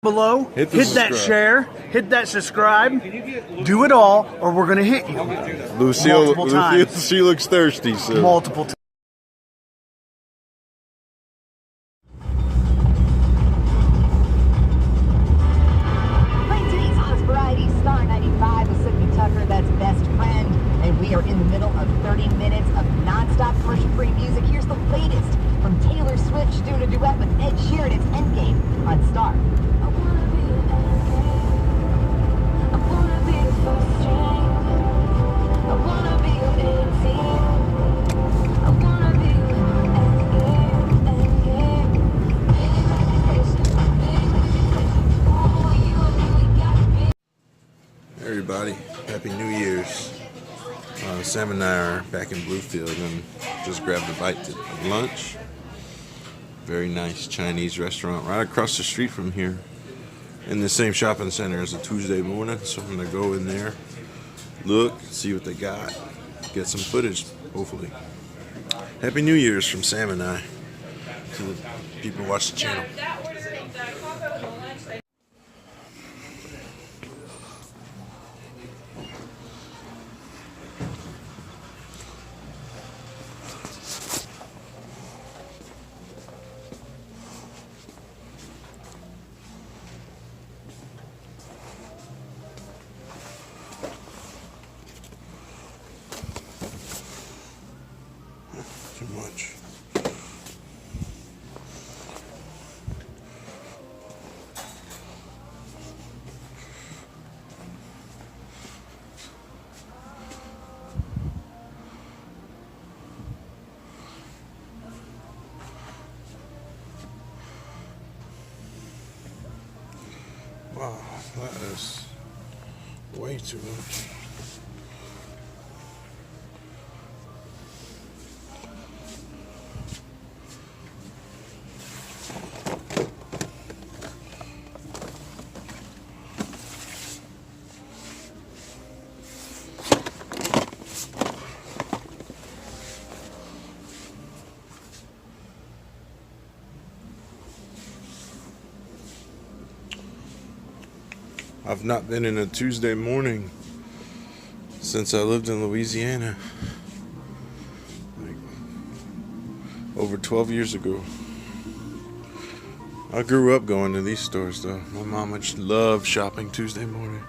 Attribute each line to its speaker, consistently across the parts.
Speaker 1: below, hit that share, hit that subscribe, do it all, or we're gonna hit you.
Speaker 2: Lucille, she looks thirsty, so.
Speaker 1: Multiple times.
Speaker 3: Playing today's hottest variety, Star 95 with Sydney Tucker, that's Best Friend, and we are in the middle of 30 minutes of non-stop commercial-free music. Here's the latest from Taylor Swift. She's doing a duet with Ed Sheeran. It's Endgame on Star.
Speaker 2: Everybody, Happy New Year's. Sam and I are back in Bluefield and just grabbed a bite of lunch. Very nice Chinese restaurant right across the street from here in the same shopping center as a Tuesday morning. So I'm going to go in there, look, see what they got, get some footage, hopefully. Happy New Year's from Sam and I to the people who watch the channel. Too much. Wow, that is way too much. I've not been in a Tuesday morning since I lived in Louisiana, like over 12 years ago. I grew up going to these stores though. My mama loved shopping Tuesday morning.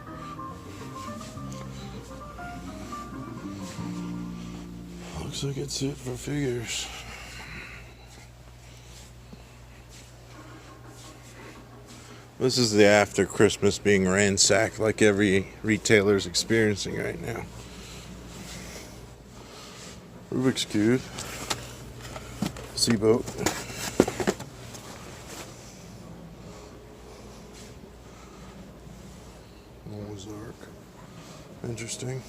Speaker 2: Looks like it's it for figures. This is the after Christmas being ransacked like every retailer is experiencing right now. Rubik's Cube. Seaboat. Noah's Ark. Interesting.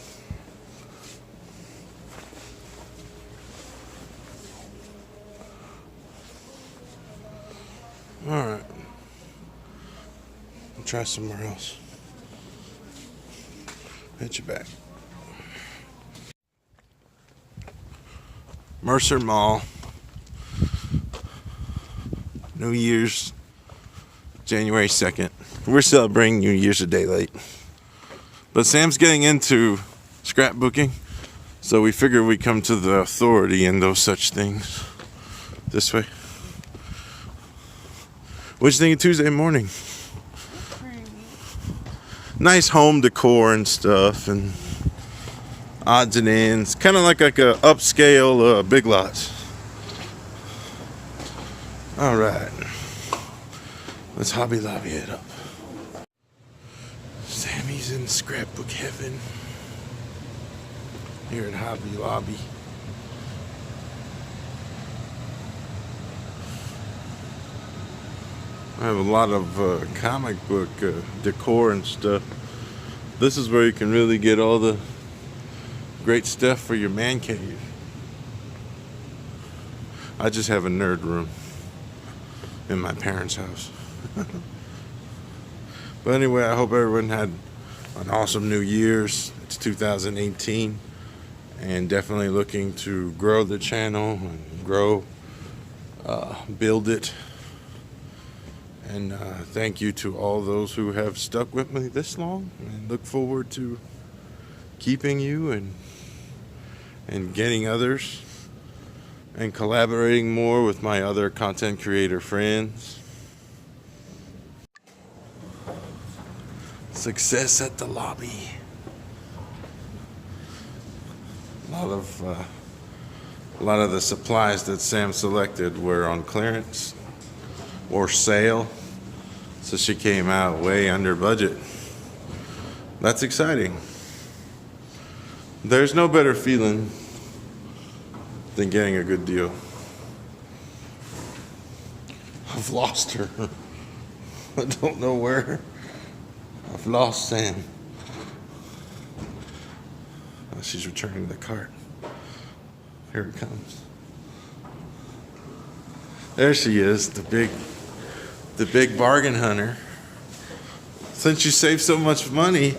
Speaker 2: Alright. Try somewhere else. Hit you back. Mercer Mall. New Year's, January 2nd. We're celebrating New Year's a day late. But Sam's getting into scrapbooking, so we figured we'd come to the authority in those such things. This way. What'd you think of Tuesday morning? Nice home decor and stuff and odds and ends, kind of like a upscale Big Lots. All right, let's Hobby Lobby it up. Sammy's in scrapbook heaven here at Hobby Lobby. I have a lot of comic book decor and stuff. This is where you can really get all the great stuff for your man cave. I just have a nerd room in my parents' house. But anyway, I hope everyone had an awesome New Year's. It's 2018 and definitely looking to grow the channel and grow, build it, And thank you to all those who have stuck with me this long, and look forward to keeping you and getting others and collaborating more with my other content creator friends. Success at the lobby. A lot of the supplies that Sam selected were on clearance or sale, so she came out way under budget. That's exciting. There's no better feeling than getting a good deal. I've lost her. I don't know where. I've lost Sam. Oh, she's returning the cart. Here it comes. There she is, the big bargain hunter. Since you save so much money,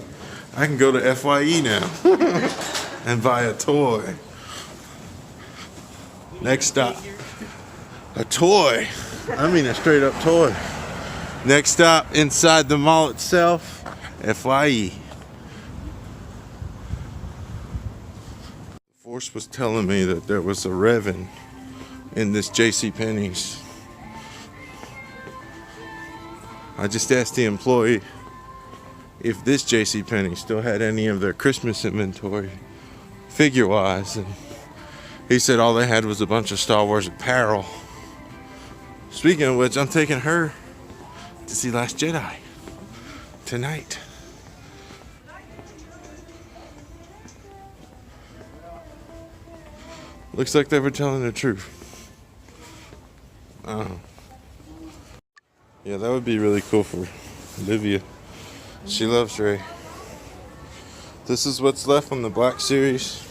Speaker 2: I can go to FYE now and buy a toy. Next stop, a toy. I mean a straight up toy. Next stop, inside the mall itself, FYE. Force was telling me that there was a Revan in this JCPenney's. I just asked the employee if this JCPenney still had any of their Christmas inventory, figure-wise, and he said all they had was a bunch of Star Wars apparel. Speaking of which, I'm taking her to see Last Jedi tonight. Looks like they were telling the truth. Yeah, that would be really cool for Olivia. She loves Rey. This is what's left from the Black Series.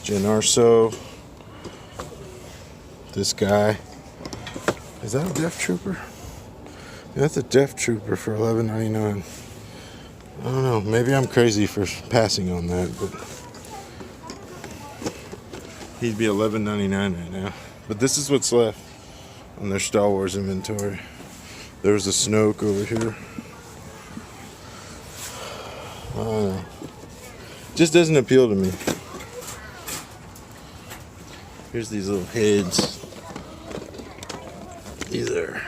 Speaker 2: Jyn Erso. This guy. Is that a Death Trooper? Yeah, that's a Death Trooper for $11.99. I don't know. Maybe I'm crazy for passing on that, but he'd be $11.99 right now. But this is what's left on their Star Wars inventory. There's a Snoke over here. I don't know. Just doesn't appeal to me. Here's these little heads. These are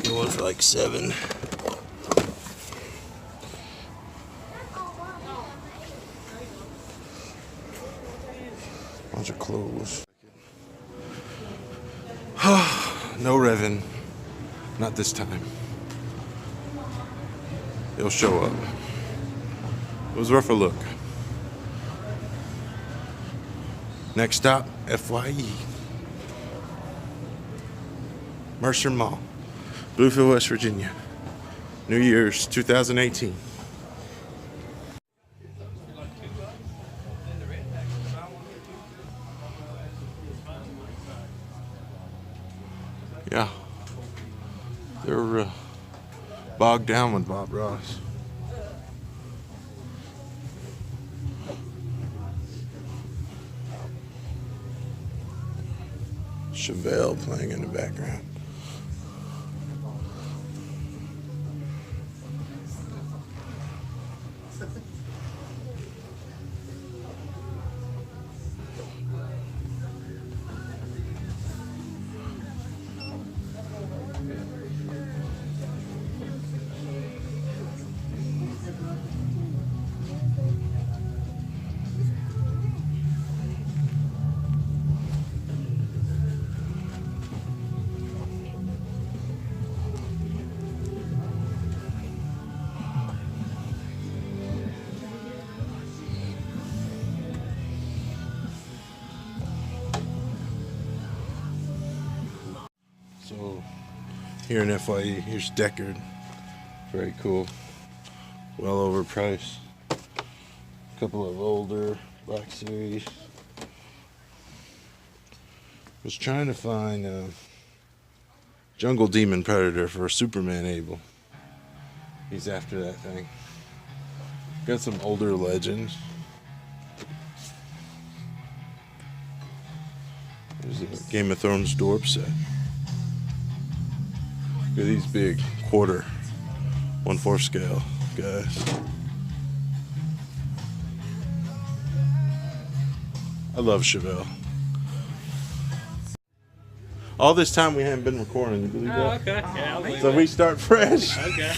Speaker 2: the ones for like $7. Bunch of clothes. No Revan. Not this time. He'll show up. It was worth a look. Next stop, FYE. Mercer Mall, Bluefield, West Virginia. New Year's 2018. Yeah, they're bogged down with Bob Ross. Chevelle playing in the background. So here in FYE, here's Deckard. Very cool. Well overpriced. A couple of older Black Series. Was trying to find a Jungle Demon Predator for Superman Able. He's after that thing. Got some older Legends. There's a Game of Thrones door set. Look at these big quarter, 1/4 scale guys. I love Chevelle. All this time we haven't been recording. You believe that?
Speaker 4: Oh, okay. Yeah, I'll believe
Speaker 2: So
Speaker 4: that.
Speaker 2: we start fresh.
Speaker 4: Okay.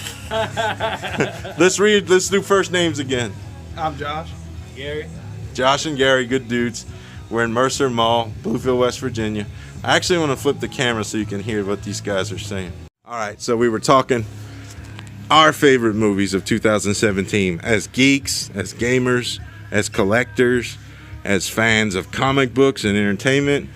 Speaker 2: Let's do first names again.
Speaker 1: I'm Josh.
Speaker 4: Gary.
Speaker 2: Josh and Gary, good dudes. We're in Mercer Mall, Bluefield, West Virginia. I actually want to flip the camera so you can hear what these guys are saying. All right, so we were talking our favorite movies of 2017 as geeks, as gamers, as collectors, as fans of comic books and entertainment.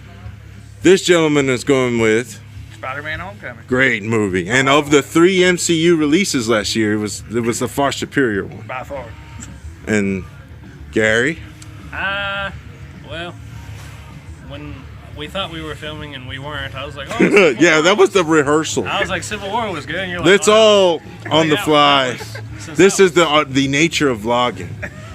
Speaker 2: This gentleman is going with
Speaker 1: Spider-Man Homecoming.
Speaker 2: great movie. And of the 3 MCU releases last year, it was the far superior one.
Speaker 1: By far.
Speaker 2: And Gary?
Speaker 4: Well, when we thought we were filming and we weren't, I was like, oh.
Speaker 2: Yeah, that was the rehearsal.
Speaker 4: I was like, Civil War was good. And you're like,
Speaker 2: It's all on the fly.
Speaker 4: Since
Speaker 2: This
Speaker 4: that
Speaker 2: is the nature of vlogging.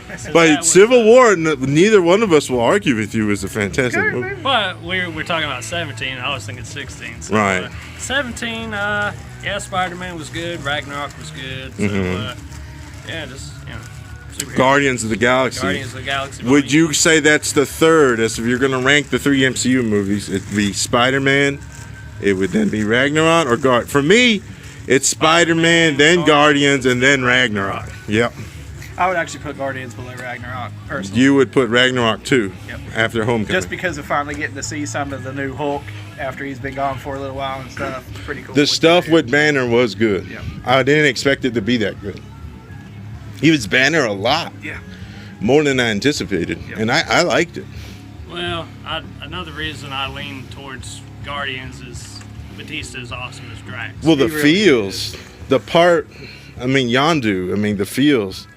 Speaker 4: since
Speaker 2: But
Speaker 4: that was-
Speaker 2: Civil War, neither one of us will argue with you, is a fantastic movie.
Speaker 4: But we're talking about 17. I was thinking 16. So,
Speaker 2: Right.
Speaker 4: 17. Yeah, Spider-Man was good. Ragnarok was good. So, yeah, just superheroes.
Speaker 2: Guardians of the Galaxy.
Speaker 4: Guardians of the Galaxy.
Speaker 2: Would you say that's the third? As if you're going to rank the 3 MCU movies, it'd be Spider-Man, it would then be Ragnarok, or Guard. For me, it's Spider-Man, then Guardians, and then Ragnarok. Yep.
Speaker 5: I would actually put Guardians below Ragnarok, personally.
Speaker 2: You would put Ragnarok too,
Speaker 5: Yep.
Speaker 2: after Homecoming.
Speaker 5: Just because of finally getting to see some of the new Hulk after he's been gone for a little while and stuff. It's pretty cool.
Speaker 2: The stuff with Banner was good.
Speaker 5: Yeah.
Speaker 2: I didn't expect it to be that good. He was Banner a lot.
Speaker 5: Yeah.
Speaker 2: More than I anticipated.
Speaker 5: Yep.
Speaker 2: And I liked it.
Speaker 4: Well, another reason I lean towards Guardians is Batista is awesome as Drax.
Speaker 2: Well, the
Speaker 5: He really
Speaker 2: feels, the part, Yondu, the feels.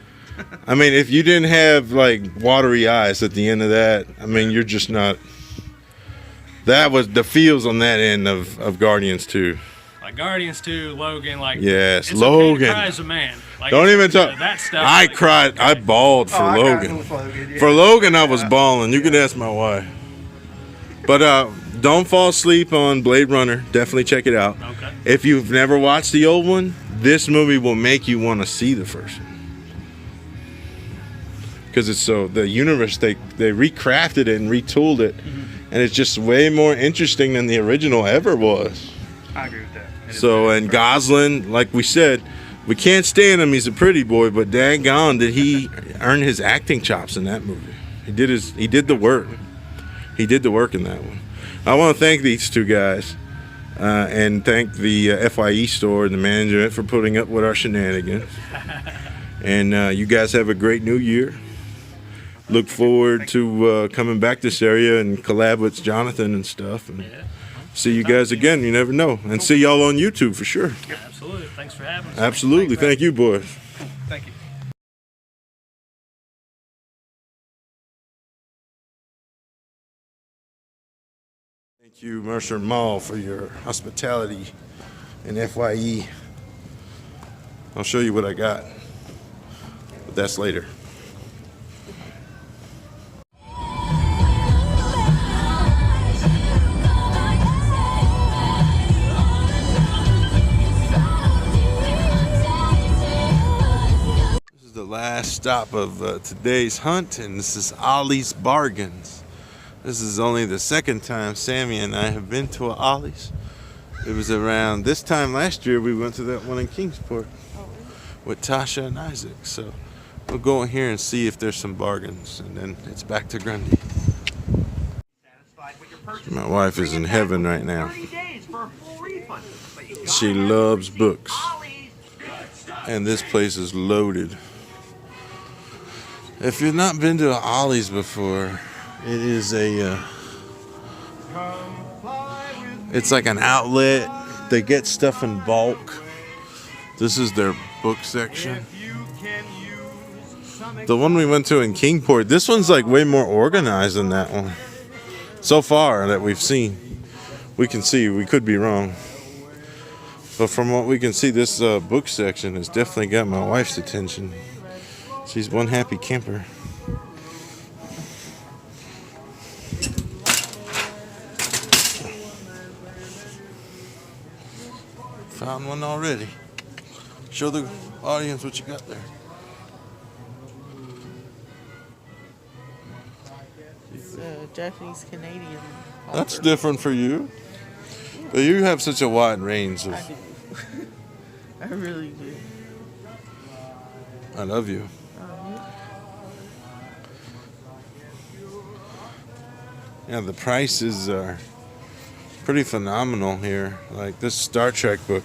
Speaker 2: If you didn't have like watery eyes at the end of that, you're just not. That was the feels on that end of Guardians 2.
Speaker 4: Like Guardians 2, Logan, like
Speaker 2: Yes,
Speaker 4: it's
Speaker 2: Logan.
Speaker 4: Okay to cry as a man. Like,
Speaker 2: Don't even talk.
Speaker 4: that stuff.
Speaker 2: I
Speaker 4: like,
Speaker 2: cried. I bawled for
Speaker 5: I got
Speaker 2: Logan.
Speaker 5: with Logan, yeah.
Speaker 2: For Logan, I was bawling. You can ask my wife. But don't fall asleep on Blade Runner. Definitely check it out.
Speaker 4: Okay.
Speaker 2: If you've never watched the old one, this movie will make you want to see the first one. Because it's the universe, they recrafted it and retooled it. And it's just way more interesting than the original ever was.
Speaker 5: I agree with that. It is
Speaker 2: So,
Speaker 5: very
Speaker 2: and
Speaker 5: impressive.
Speaker 2: Gosling, like we said, we can't stand him. He's a pretty boy, but daggone, did he earn his acting chops in that movie? He did the work. He did the work in that one. I want to thank these two guys and thank the FYE store and the management for putting up with our shenanigans. And you guys have a great new year. Look forward to coming back this area and collab with Jonathan and stuff. And see you guys again. You never know. And see y'all on YouTube for sure.
Speaker 4: Absolutely. Thanks for having us.
Speaker 2: Absolutely. Thank you, boys.
Speaker 5: Thank you.
Speaker 2: Thank you, Mercer Mall, for your hospitality and FYE. I'll show you what I got, but that's later. This is the last stop of today's hunt, and this is Ollie's Bargins. This is only the second time Sammy and I have been to a Ollie's. It was around this time last year we went to that one in Kingsport with Tasha and Isaac. So we'll go in here and see if there's some bargains, and then it's back to Grundy. My wife is in heaven right now. She loves books, and this place is loaded. If you've not been to an Ollie's before, it is it's like an outlet. They get stuff in bulk. This is their book section. The one we went to in Kingport, this one's like way more organized than that one. So far that we've seen. We can see, we could be wrong. But from what we can see, this book section has definitely got my wife's attention. She's one happy camper. Found one already. Show the audience what you got there.
Speaker 6: It's a Japanese Canadian.
Speaker 2: That's
Speaker 6: Hawker.
Speaker 2: different for you. But you have such a wide range of.
Speaker 6: I do. I really do.
Speaker 2: I love you. Yeah, the prices are pretty phenomenal here. Like this Star Trek book,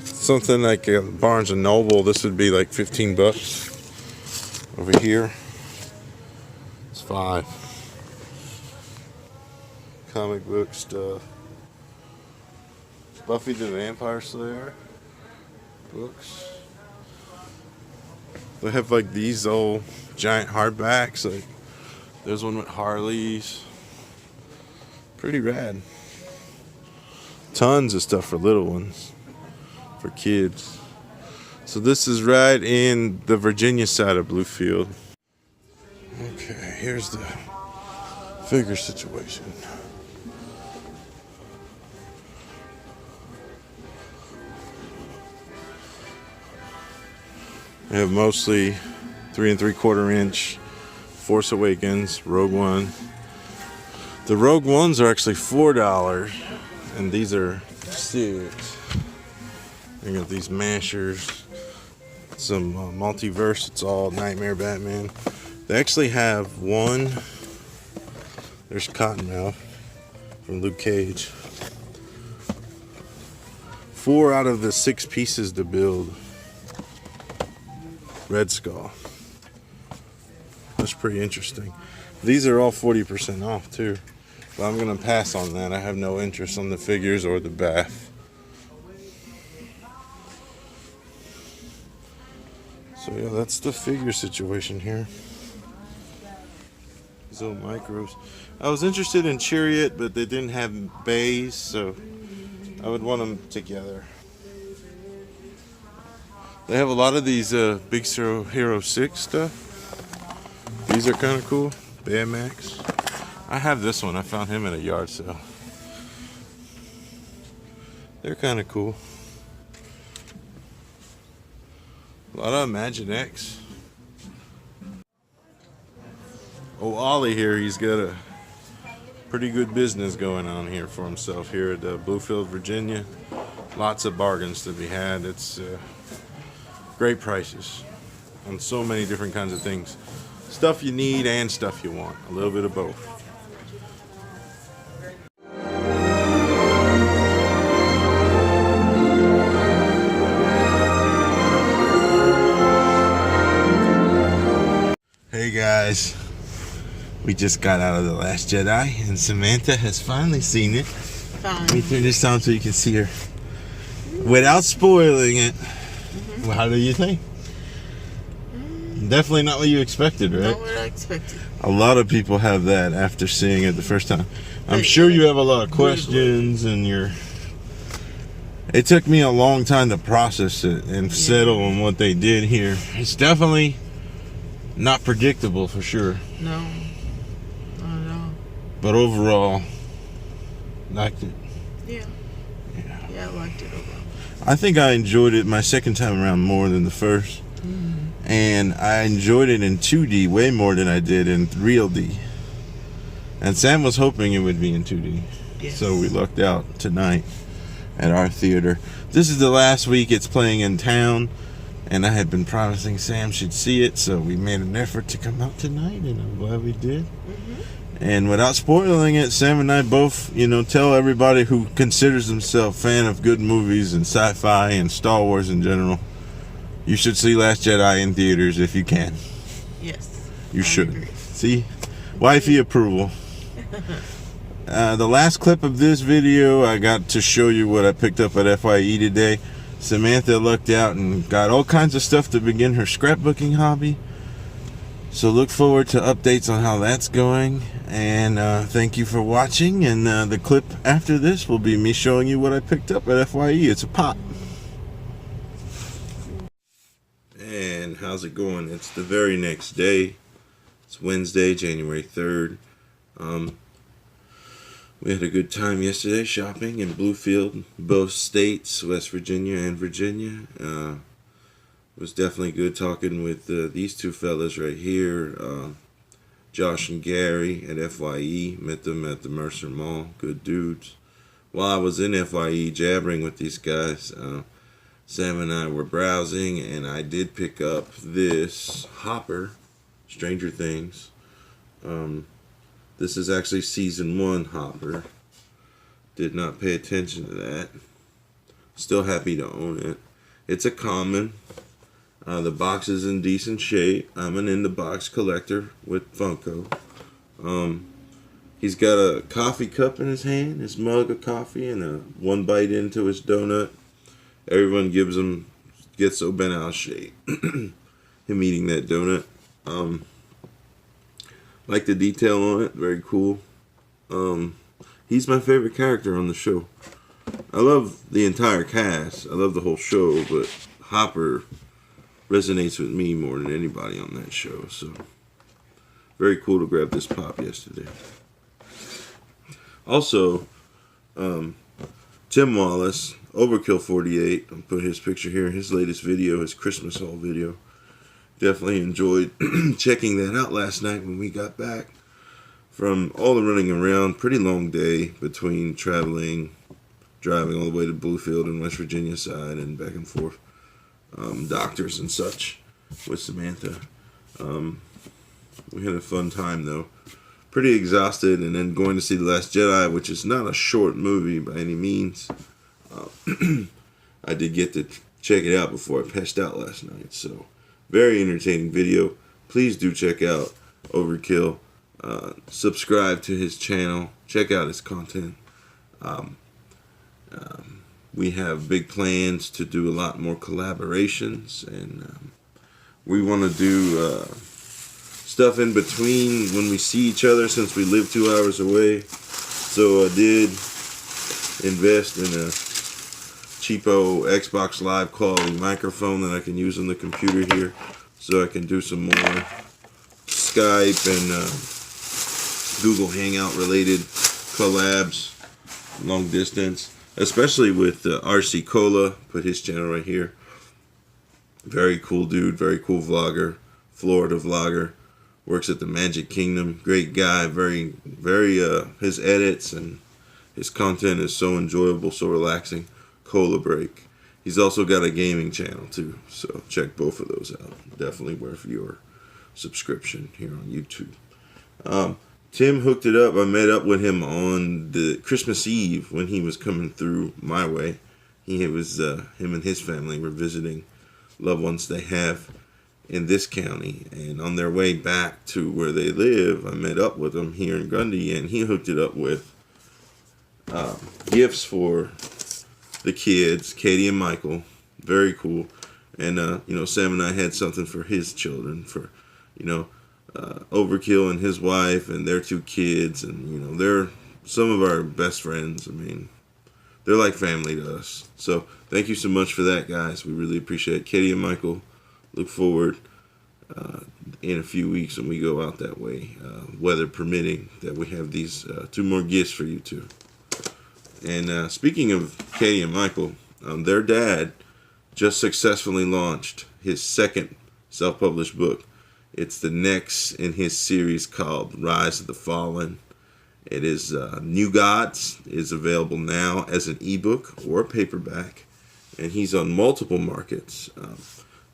Speaker 2: something like a Barnes and Noble, this would be like $15. Over here, it's $5. Comic book stuff. Buffy the Vampire Slayer books. They have like these old giant hardbacks. Like there's one with Harleys. Pretty rad. Tons of stuff for little ones, for kids. So this is right in the Virginia side of Bluefield. Okay, here's the figure situation. We have mostly 3 3/4 inch Force Awakens, Rogue One. The Rogue Ones are actually $4, and these are $6. They got these mashers, some multiverse. It's all Nightmare Batman. They actually have one. There's Cottonmouth from Luke Cage. 4 out of the 6 pieces to build. Red Skull. That's pretty interesting. These are all 40% off too. But I'm gonna pass on that. I have no interest on the figures or the bath. So yeah, that's the figure situation here. These little micros. I was interested in Chariot, but they didn't have bays, so I would want them together. They have a lot of these Big Hero 6 stuff. These are kind of cool. Baymax. I have this one. I found him at a yard sale. They're kind of cool. A lot of Imagine X. Oh, Ollie here, he's got a pretty good business going on here for himself here at Bluefield, Virginia. Lots of bargains to be had. It's great prices on so many different kinds of things. Stuff you need and stuff you want. A little bit of both. Hey guys, we just got out of The Last Jedi and Samantha has finally seen it.
Speaker 6: Fine.
Speaker 2: Let me turn this on so you can see her without spoiling it. Well, how do you think? Definitely not what you expected, right?
Speaker 6: Not what I expected.
Speaker 2: A lot of people have that after seeing it the first time. I'm sure you have a lot of questions and it took me a long time to process it and settle on what they did here. It's definitely not predictable for sure.
Speaker 6: No. Not at all.
Speaker 2: But overall, liked it.
Speaker 6: Yeah. Yeah, I liked it overall.
Speaker 2: I think I enjoyed it my second time around more than the first. And I enjoyed it in 2D way more than I did in real D. And Sam was hoping it would be in 2D.
Speaker 6: Yes.
Speaker 2: So we lucked out tonight at our theater. This is the last week it's playing in town. And I had been promising Sam should see it. So we made an effort to come out tonight. And I'm glad we did. And without spoiling it, Sam and I both, tell everybody who considers themselves a fan of good movies and sci-fi and Star Wars in general, you should see Last Jedi in theaters if you can.
Speaker 6: Yes.
Speaker 2: You should.
Speaker 6: Agree.
Speaker 2: See? Wifey approval. The last clip of this video, I got to show you what I picked up at FYE today. Samantha lucked out and got all kinds of stuff to begin her scrapbooking hobby. So look forward to updates on how that's going. And thank you for watching. And the clip after this will be me showing you what I picked up at FYE. It's a pop. And how's it going? It's the very next day. It's Wednesday, January 3rd. We had a good time yesterday shopping in Bluefield, both states, West Virginia and Virginia. It was definitely good talking with these two fellas right here, Josh and Gary at FYE. Met them at the Mercer Mall. Good dudes. While I was in FYE jabbering with these guys, Sam and I were browsing, and I did pick up this Hopper, Stranger Things. This is actually season 1 Hopper. Did not pay attention to that. Still happy to own it. It's a common. The box is in decent shape. I'm an in-the-box collector with Funko. He's got a coffee cup in his hand, his mug of coffee, and one bite into his donut. Everyone gets so bent out of shape. Him eating that donut. Like the detail on it, very cool. He's my favorite character on the show. I love the entire cast. I love the whole show, but Hopper resonates with me more than anybody on that show. So, very cool to grab this pop yesterday. Also, Tim Wallace, Overkill 48, I'll put his picture here, his latest video, his Christmas haul video. Definitely enjoyed checking that out last night when we got back from all the running around. Pretty long day between driving all the way to Bluefield and West Virginia side and back and forth. Doctors and such with Samantha. We had a fun time though. Pretty exhausted, and then going to see The Last Jedi, which is not a short movie by any means. I did get to check it out before I passed out last night, so very entertaining video. Please do check out Overkill. Subscribe to his channel. Check out his content. We have big plans to do a lot more collaborations, and we want to do stuff in between when we see each other, since we live 2 hours away. So I did invest in a cheapo Xbox Live quality microphone that I can use on the computer here, so I can do some more Skype and Google Hangout related collabs long distance, especially with RC Cola. Put his channel right here. Very cool dude, very cool vlogger, Florida vlogger, works at the Magic Kingdom. Great guy, very his edits and his content is so enjoyable, so relaxing. Cola break. He's also got a gaming channel too, so check both of those out. Definitely worth your subscription here on YouTube. Tim hooked it up. I met up with him on the Christmas Eve when he was coming through my way. Him and his family were visiting loved ones they have in this county, and on their way back to where they live, I met up with him here in Grundy, and he hooked it up with gifts for the kids, Katie and Michael. Very cool. And Sam and I had something for his children, for Overkill and his wife and their 2 kids, and they're some of our best friends. I mean, they're like family to us. So thank you so much for that, guys. We really appreciate it. Katie and Michael, look forward in a few weeks when we go out that way, weather permitting, that we have these 2 more gifts for you too. And speaking of Katie and Michael, their dad just successfully launched his second self-published book. It's the next in his series called Rise of the Fallen. It is New Gods is available now as an ebook or a paperback, and he's on multiple markets.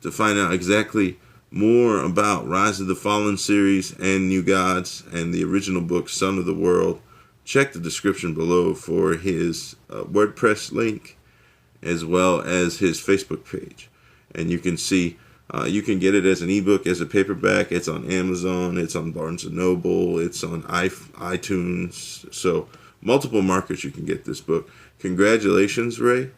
Speaker 2: To find out exactly more about Rise of the Fallen series and New Gods and the original book Son of the World, check the description below for his WordPress link as well as his Facebook page. And you can see, you can get it as an ebook, as a paperback. It's on Amazon, it's on Barnes & Noble, it's on iTunes. So multiple markets you can get this book. Congratulations, Ray.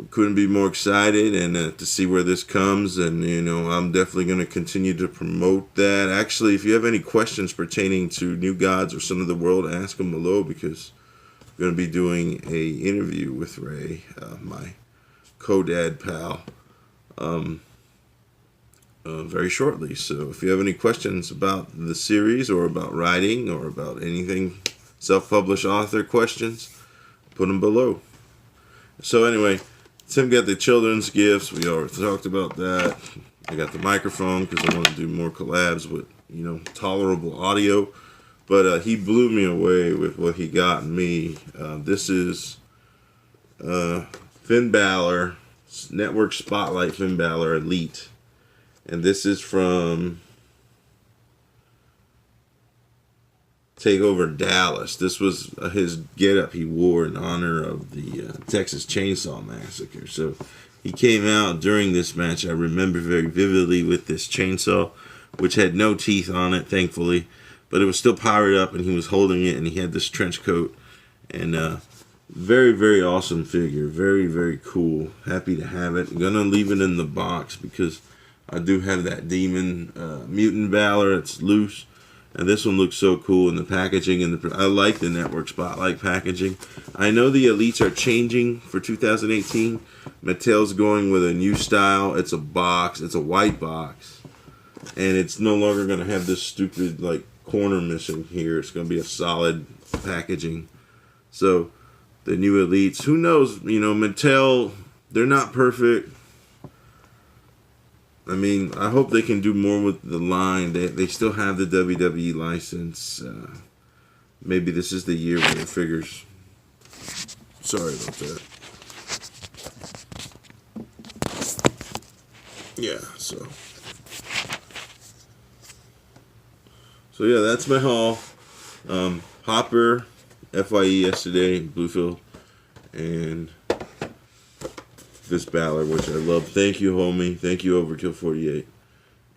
Speaker 2: Couldn't be more excited, and to see where this comes, and I'm definitely going to continue to promote that. Actually, if you have any questions pertaining to New Gods or Son of the World, ask them below, because I'm going to be doing a interview with Ray, my co-dad pal, very shortly. So if you have any questions about the series or about writing or about anything self-published author questions, put them below. So anyway, Tim got the children's gifts. We already talked about that. I got the microphone because I want to do more collabs with, you know, tolerable audio. But he blew me away with what he got me. This is Finn Balor, Network Spotlight Finn Balor Elite. And this is from Takeover Dallas. This was his getup he wore in honor of the Texas Chainsaw Massacre. So he came out during this match, I remember very vividly, with this chainsaw, which had no teeth on it, thankfully. But it was still powered up, and he was holding it, and he had this trench coat. And very, very awesome figure. Very, very cool. Happy to have it. I'm going to leave it in the box because I do have that Demon Mutant Balor. It's loose. And this one looks so cool in the packaging. And I like the Network Spotlight packaging. I know the Elites are changing for 2018. Mattel's going with a new style. It's a box. It's a white box. And it's no longer going to have this stupid, like, corner missing here. It's going to be a solid packaging. So the new Elites, who knows, you know, Mattel, they're not perfect. I mean, I hope they can do more with the line. They still have the WWE license. Maybe this is the year where the figures. Sorry about that. Yeah, so yeah, that's my haul. Hopper, FYE yesterday, Bluefield, and this Balor, which I love. Thank you, homie. Thank you, Overkill 48.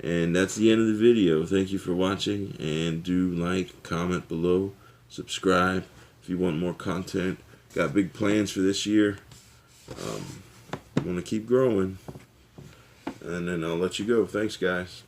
Speaker 2: And that's the end of the video. Thank you for watching, and do like, comment below, subscribe if you want more content. Got big plans for this year. I want to keep growing, and then I'll let you go. Thanks, guys.